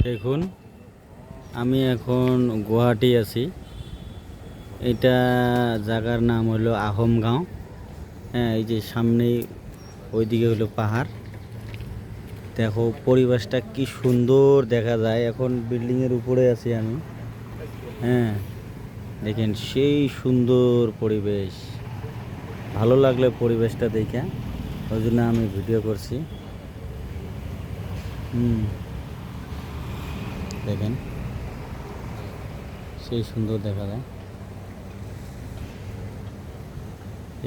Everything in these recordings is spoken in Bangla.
দেখুন, আমি এখন গুয়াহাটি আছি। এটা জায়গার নাম হলো আহমগাঁও। হ্যাঁ, এই যে সামনেই ওইদিকে হলো পাহাড়। দেখো পরিবেশটা কি সুন্দর দেখা যায়। এখন বিল্ডিংয়ের উপরে আছি আমি। হ্যাঁ, দেখেন সেই সুন্দর পরিবেশ। ভালো লাগলে পরিবেশটা দেখে, ওই জন্য আমি ভিডিও করছি। দেখেন সেই সুন্দর দেখা যায়।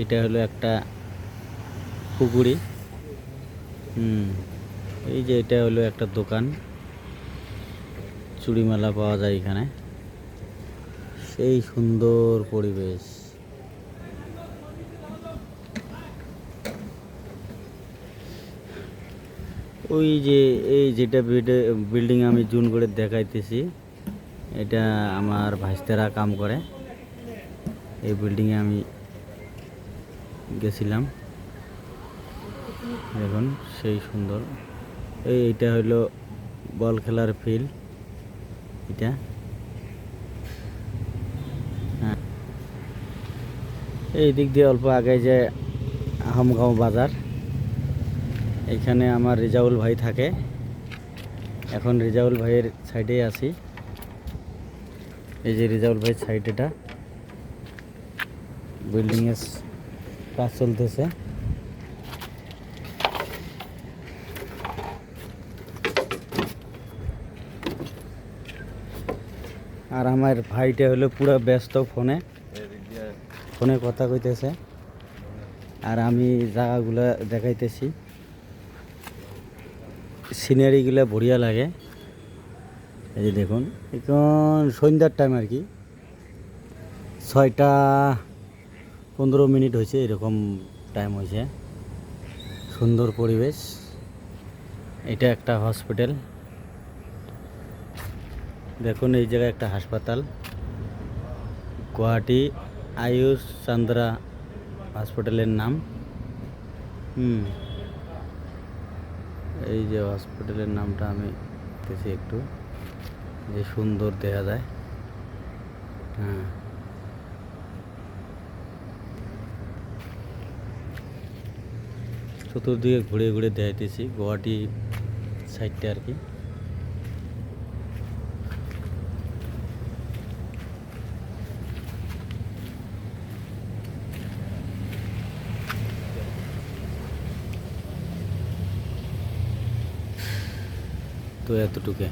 এটা হলো একটা পুকুরি। এই যে এটা হলো একটা দোকান, চুড়িমালা পাওয়া যায় এখানে। সেই সুন্দর পরিবেশ। ওই যে এই যেটা বিল্ডিং আমি জুন করে দেখাইতেছি, এটা আমার ভাইস্তারা কাম করে। এই বিল্ডিংয়ে আমি গেছিলাম। দেখুন সেই সুন্দর। এইটা হলো বল খেলার ফিল্ড। এটা হ্যাঁ, এই দিক দিয়ে অল্প আগে যে আহমগাঁও বাজার, এখানে আমার রেজাউল ভাই থাকে। এখন রেজাউল ভাইয়ের সাইডে আছি। এই যে রেজাউল ভাইয়ের সাইড, এটা বিল্ডিংয়ের কাজ চলতেছে। আর আমার ভাইটা হলো পুরো ব্যস্ত ফোনে ফোনে কথা কইতেছে, আর আমি জায়গাগুলো দেখাইতেছি। সিনারিগুলো বঢ়িয়া লাগে। এই যে দেখুন, এখন সন্ধ্যার টাইম আর কি, 6টা 15 মিনিট হয়েছে, এরকম টাইম হয়েছে। সুন্দর পরিবেশ। এটা একটা হসপিটাল। দেখুন এই জায়গায় একটা হাসপাতাল, গুয়াহাটি আয়ুষ চন্দ্রা হসপিটালের নাম। এই যে হসপিটালের নামটা আমি দেখতেছি একটু, যে সুন্দর দেখা যায়। হ্যাঁ, চতুর্দিকে ঘুরে ঘুরে দেখাইতেছি গুয়াহাটি সাইডটা আর কি। তো এতটুকু।